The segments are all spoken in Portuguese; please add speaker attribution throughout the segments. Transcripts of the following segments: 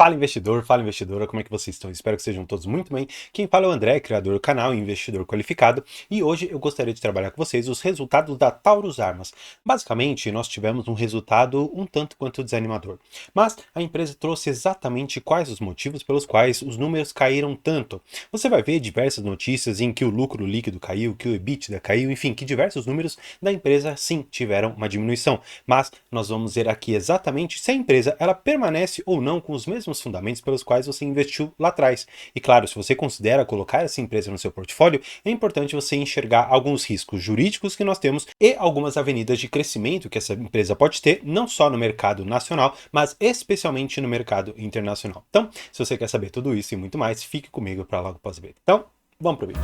Speaker 1: Fala investidora, como é que vocês estão? Espero que sejam todos muito bem. Quem fala é o André, criador do canal e investidor qualificado, e hoje eu gostaria de trabalhar com vocês os resultados da Taurus Armas. Basicamente, nós tivemos um resultado um tanto quanto desanimador, mas a empresa trouxe exatamente quais os motivos pelos quais os números caíram tanto. Você vai ver diversas notícias em que o lucro líquido caiu, que o EBITDA caiu, enfim, que diversos números da empresa sim tiveram uma diminuição, mas nós vamos ver aqui exatamente se a empresa ela permanece ou não com os mesmos fundamentos pelos quais você investiu lá atrás. E claro, se você considera colocar essa empresa no seu portfólio, é importante você enxergar alguns riscos jurídicos que nós temos e algumas avenidas de crescimento que essa empresa pode ter, não só no mercado nacional, mas especialmente no mercado internacional. Então, se você quer saber tudo isso e muito mais, fique comigo para logo após o vídeo. Então, vamos pro vídeo.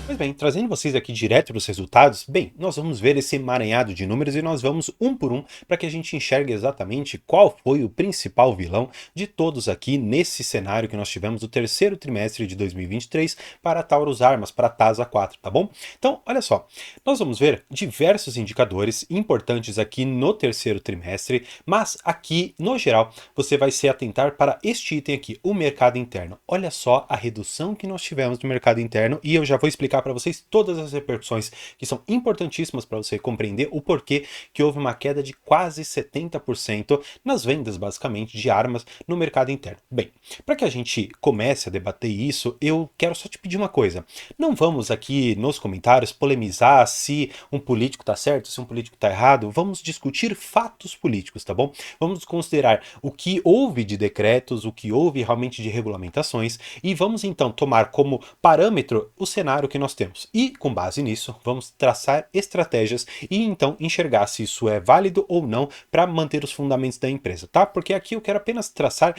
Speaker 1: Pois bem, trazendo vocês aqui direto para os resultados, bem, nós vamos ver esse emaranhado de números e nós vamos um por um para que a gente enxergue exatamente qual foi o principal vilão de todos aqui nesse cenário que nós tivemos do terceiro trimestre de 2023 para a Taurus Armas, para a TASA 4, tá bom? Então, olha só, nós vamos ver diversos indicadores importantes aqui no terceiro trimestre, mas aqui, no geral, você vai se atentar para este item aqui, o mercado interno. Olha só a redução que nós tivemos no mercado interno e eu já vou explicar para vocês todas as repercussões que são importantíssimas para você compreender o porquê que houve uma queda de quase 70% nas vendas, basicamente, de armas no mercado interno. Bem, para que a gente comece a debater isso, eu quero só te pedir uma coisa. Não vamos aqui nos comentários polemizar se um político está certo, se um político está errado. Vamos discutir fatos políticos, tá bom? Vamos considerar o que houve de decretos, o que houve realmente de regulamentações e vamos então tomar como parâmetro o cenário que nós temos. E com base nisso, vamos traçar estratégias e então enxergar se isso é válido ou não para manter os fundamentos da empresa, tá? Porque aqui eu quero apenas traçar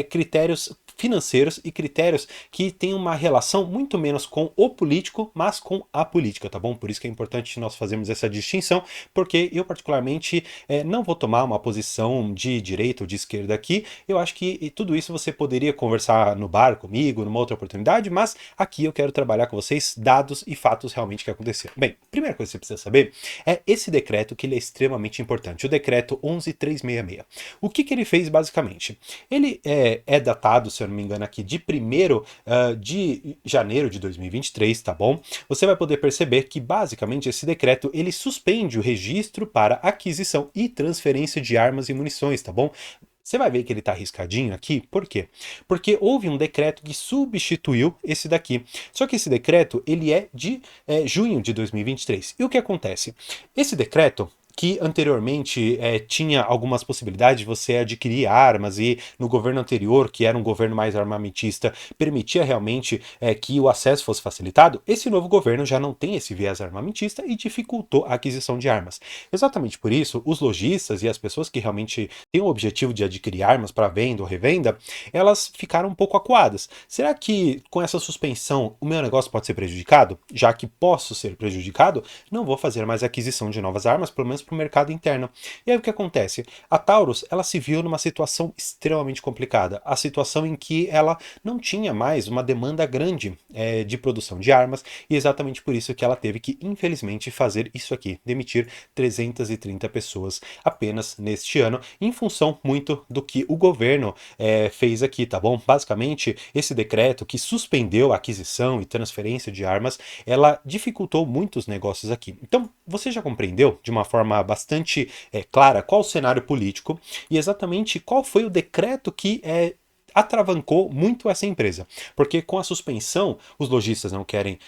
Speaker 1: critérios financeiros e critérios que têm uma relação muito menos com o político, mas com a política, tá bom? Por isso que é importante nós fazermos essa distinção, porque eu particularmente não vou tomar uma posição de direita ou de esquerda aqui. Eu acho que tudo isso você poderia conversar no bar comigo, numa outra oportunidade, mas aqui eu quero trabalhar com vocês dados e fatos realmente que aconteceram. Bem, a primeira coisa que você precisa saber é esse decreto, que ele é extremamente importante, o decreto 11366. O que ele fez basicamente? Ele é datado, se eu não me engano aqui, de 1º de janeiro de 2023, tá bom? Você vai poder perceber que basicamente esse decreto ele suspende o registro para aquisição e transferência de armas e munições, tá bom? Você vai ver que ele está arriscadinho aqui, por quê? Porque houve um decreto que substituiu esse daqui. Só que esse decreto, ele é de junho de 2023. E o que acontece? Esse decreto, que anteriormente tinha algumas possibilidades de você adquirir armas e no governo anterior, que era um governo mais armamentista, permitia realmente que o acesso fosse facilitado, esse novo governo já não tem esse viés armamentista e dificultou a aquisição de armas. Exatamente por isso, os lojistas e as pessoas que realmente têm o objetivo de adquirir armas para venda ou revenda, elas ficaram um pouco acuadas. Será que com essa suspensão o meu negócio pode ser prejudicado? Já que posso ser prejudicado, não vou fazer mais aquisição de novas armas, pelo menos para o mercado interno. E aí o que acontece? A Taurus, ela se viu numa situação extremamente complicada, a situação em que ela não tinha mais uma demanda grande de produção de armas, e exatamente por isso que ela teve que, infelizmente, fazer isso aqui, demitir 330 pessoas apenas neste ano, em função muito do que o governo fez aqui, tá bom? Basicamente, esse decreto que suspendeu a aquisição e transferência de armas, ela dificultou muitos negócios aqui. Então, você já compreendeu de uma forma bastante clara qual o cenário político e exatamente qual foi o decreto que atravancou muito essa empresa, porque com a suspensão os lojistas não querem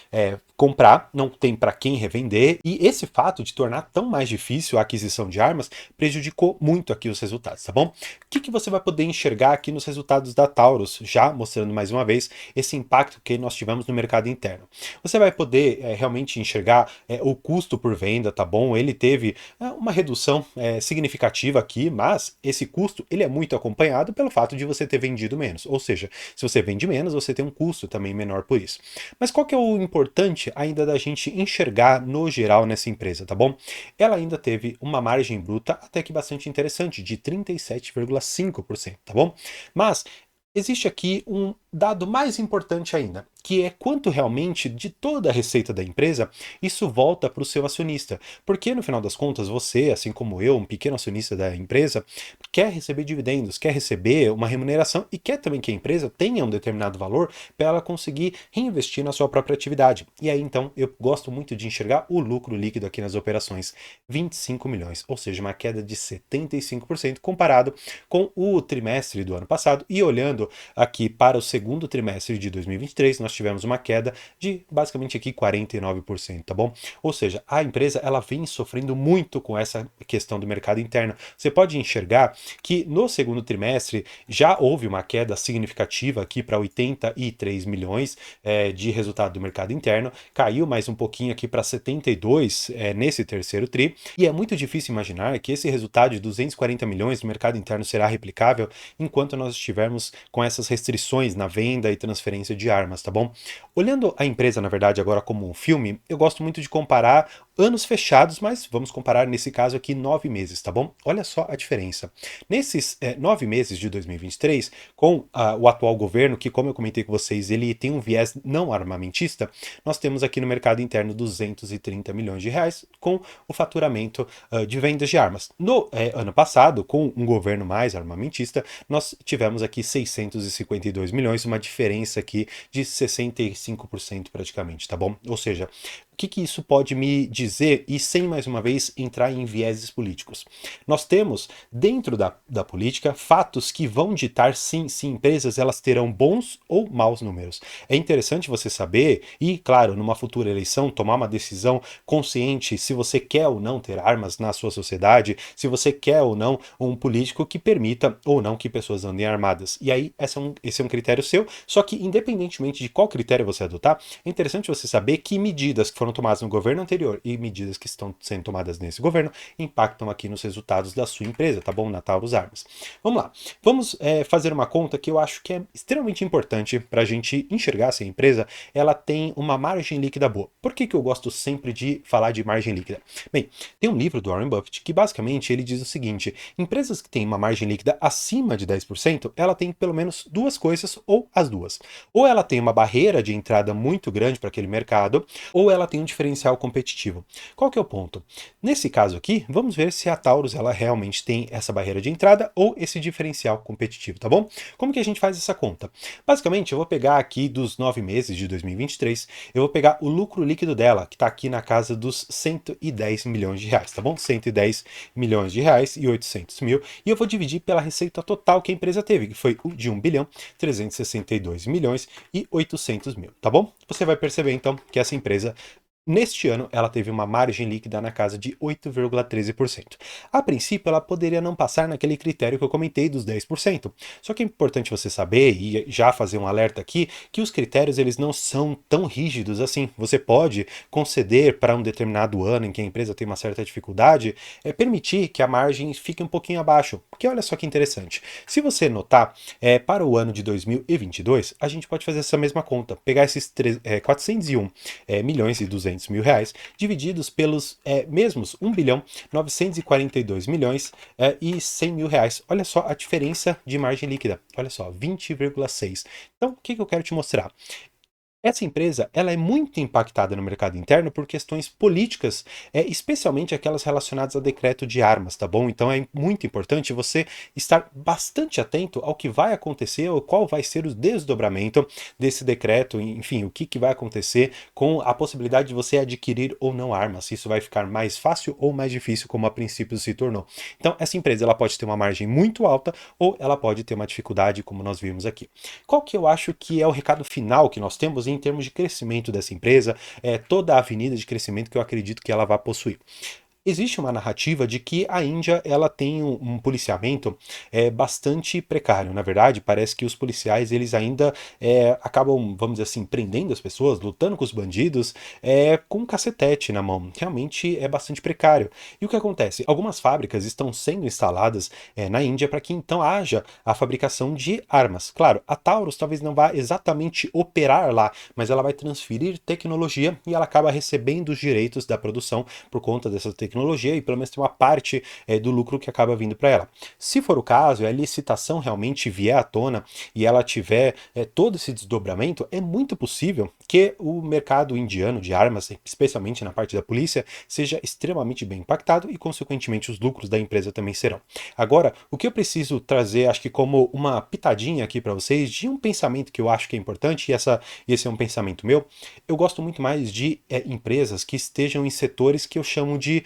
Speaker 1: comprar, não tem para quem revender, e esse fato de tornar tão mais difícil a aquisição de armas prejudicou muito aqui os resultados, tá bom? O que você vai poder enxergar aqui nos resultados da Taurus, já mostrando mais uma vez esse impacto que nós tivemos no mercado interno. Você vai poder realmente enxergar o custo por venda, tá bom? Ele teve uma redução significativa aqui, mas esse custo ele é muito acompanhado pelo fato de você ter vendido menos, ou seja, se você vende menos, você tem um custo também menor por isso. Mas qual que é o importante ainda da gente enxergar no geral nessa empresa, tá bom? Ela ainda teve uma margem bruta até que bastante interessante, de 37,5%, tá bom? Mas existe aqui um dado mais importante ainda. que é quanto realmente de toda a receita da empresa isso volta para o seu acionista. Porque no final das contas, você, assim como eu, um pequeno acionista da empresa, quer receber dividendos, quer receber uma remuneração e quer também que a empresa tenha um determinado valor para ela conseguir reinvestir na sua própria atividade. E aí então eu gosto muito de enxergar o lucro líquido aqui nas operações, 25 milhões, ou seja, uma queda de 75% comparado com o trimestre do ano passado. E olhando aqui para o segundo trimestre de 2023, nós tivemos uma queda de basicamente aqui 49%, tá bom? Ou seja, a empresa ela vem sofrendo muito com essa questão do mercado interno. Você pode enxergar que no segundo trimestre já houve uma queda significativa aqui para 83 milhões de resultado do mercado interno, caiu mais um pouquinho aqui para 72 nesse terceiro tri, e é muito difícil imaginar que esse resultado de 240 milhões do mercado interno será replicável enquanto nós estivermos com essas restrições na venda e transferência de armas, tá bom? Olhando a empresa, na verdade, agora como um filme, eu gosto muito de comparar anos fechados, mas vamos comparar nesse caso aqui 9 meses, tá bom? Olha só a diferença. Nesses 9 meses de 2023, com o atual governo, que como eu comentei com vocês, ele tem um viés não armamentista, nós temos aqui no mercado interno 230 milhões de reais com o faturamento de vendas de armas. No ano passado, com um governo mais armamentista, nós tivemos aqui 652 milhões, uma diferença aqui de 65% praticamente, tá bom? Ou seja, o que isso pode me dizer e sem mais uma vez entrar em vieses políticos? Nós temos dentro da política fatos que vão ditar sim se empresas elas terão bons ou maus números. É interessante você saber e, claro, numa futura eleição tomar uma decisão consciente se você quer ou não ter armas na sua sociedade, se você quer ou não um político que permita ou não que pessoas andem armadas. E aí esse é um critério seu, só que independentemente de qual critério você adotar, é interessante você saber que medidas que foram tomadas no governo anterior e medidas que estão sendo tomadas nesse governo impactam aqui nos resultados da sua empresa, tá bom? Na Taurus Armas. Vamos lá. Vamos fazer uma conta que eu acho que é extremamente importante para a gente enxergar se a empresa ela tem uma margem líquida boa. Por que eu gosto sempre de falar de margem líquida? Bem, tem um livro do Warren Buffett que basicamente ele diz o seguinte: empresas que têm uma margem líquida acima de 10%, ela tem pelo menos duas coisas ou as duas. Ou ela tem uma barreira de entrada muito grande para aquele mercado, ou ela tem um diferencial competitivo. Qual que é o ponto? Nesse caso aqui, vamos ver se a Taurus ela realmente tem essa barreira de entrada ou esse diferencial competitivo, tá bom? Como que a gente faz essa conta? Basicamente, eu vou pegar aqui dos 9 meses de 2023, eu vou pegar o lucro líquido dela, que está aqui na casa dos 110 milhões de reais, tá bom? 110 milhões de reais e 800 mil, e eu vou dividir pela receita total que a empresa teve, que foi de 1 bilhão 362 milhões e 800 mil, tá bom? Você vai perceber então que essa empresa neste ano, ela teve uma margem líquida na casa de 8,13%. A princípio, ela poderia não passar naquele critério que eu comentei dos 10%. Só que é importante você saber, e já fazer um alerta aqui, que os critérios eles não são tão rígidos assim. Você pode conceder para um determinado ano em que a empresa tem uma certa dificuldade, permitir que a margem fique um pouquinho abaixo. Porque olha só que interessante. Se você notar, para o ano de 2022, a gente pode fazer essa mesma conta. Pegar esses 401 milhões e 200 mil reais, divididos pelos mesmos 1 bilhão 942 milhões e 100 mil reais. Olha só a diferença de margem líquida. Olha só, 20,6. Então, o que eu quero te mostrar? Essa empresa ela é muito impactada no mercado interno por questões políticas, especialmente aquelas relacionadas ao decreto de armas, tá bom? Então é muito importante você estar bastante atento ao que vai acontecer ou qual vai ser o desdobramento desse decreto, enfim, o que vai acontecer com a possibilidade de você adquirir ou não armas, se isso vai ficar mais fácil ou mais difícil, como a princípio se tornou. Então essa empresa ela pode ter uma margem muito alta ou ela pode ter uma dificuldade, como nós vimos aqui. Qual que eu acho que é o recado final que nós temos em termos de crescimento dessa empresa, toda a avenida de crescimento que eu acredito que ela vai possuir? Existe uma narrativa de que a Índia ela tem um policiamento bastante precário. Na verdade, parece que os policiais eles ainda acabam, vamos dizer assim, prendendo as pessoas, lutando com os bandidos com um cacetete na mão. Realmente é bastante precário. E o que acontece? Algumas fábricas estão sendo instaladas na Índia para que então haja a fabricação de armas. Claro, a Taurus talvez não vá exatamente operar lá, mas ela vai transferir tecnologia e ela acaba recebendo os direitos da produção por conta dessa tecnologia tecnologia e pelo menos ter uma parte do lucro que acaba vindo para ela. Se for o caso, a licitação realmente vier à tona e ela tiver todo esse desdobramento, é muito possível que o mercado indiano de armas, especialmente na parte da polícia, seja extremamente bem impactado e, consequentemente, os lucros da empresa também serão. Agora, o que eu preciso trazer, acho que como uma pitadinha aqui para vocês, de um pensamento que eu acho que é importante, e esse é um pensamento meu, eu gosto muito mais de empresas que estejam em setores que eu chamo de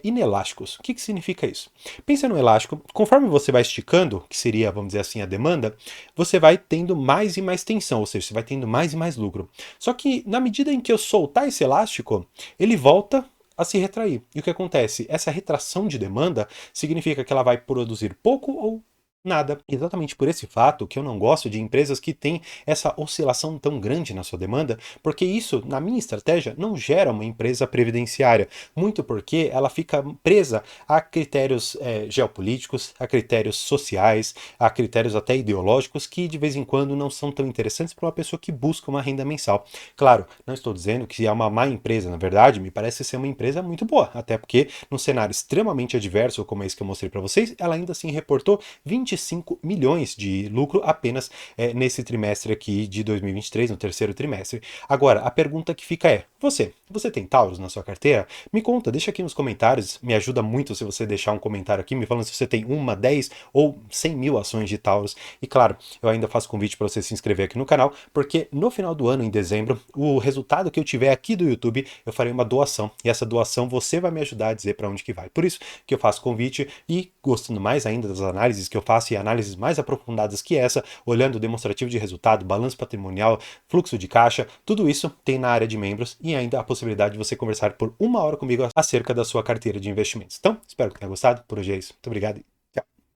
Speaker 1: inelásticos. O que significa isso? Pensa no elástico, conforme você vai esticando, que seria, vamos dizer assim, a demanda, você vai tendo mais e mais tensão, ou seja, você vai tendo mais e mais lucro. Só que na medida em que eu soltar esse elástico, ele volta a se retrair. E o que acontece? Essa retração de demanda significa que ela vai produzir pouco ou nada. Exatamente por esse fato que eu não gosto de empresas que têm essa oscilação tão grande na sua demanda, porque isso, na minha estratégia, não gera uma empresa previdenciária, muito porque ela fica presa a critérios geopolíticos, a critérios sociais, a critérios até ideológicos que de vez em quando não são tão interessantes para uma pessoa que busca uma renda mensal. Claro, não estou dizendo que é uma má empresa, na verdade, me parece ser uma empresa muito boa, até porque num cenário extremamente adverso, como esse que eu mostrei para vocês, ela ainda assim reportou 25 milhões de lucro apenas nesse trimestre aqui de 2023, no terceiro trimestre. Agora, a pergunta que fica é, você tem Taurus na sua carteira? Me conta, deixa aqui nos comentários, me ajuda muito se você deixar um comentário aqui me falando se você tem uma, 10 ou 100 mil ações de Taurus. E claro, eu ainda faço convite para você se inscrever aqui no canal, porque no final do ano, em dezembro, o resultado que eu tiver aqui do YouTube, eu farei uma doação. E essa doação você vai me ajudar a dizer para onde que vai. Por isso que eu faço convite e gostando mais ainda das análises que eu faço e análises mais aprofundadas que essa, olhando o demonstrativo de resultado, balanço patrimonial, fluxo de caixa, tudo isso tem na área de membros e ainda a possibilidade de você conversar por 1 hora comigo acerca da sua carteira de investimentos. Então, espero que tenha gostado. Por hoje é isso. Muito obrigado.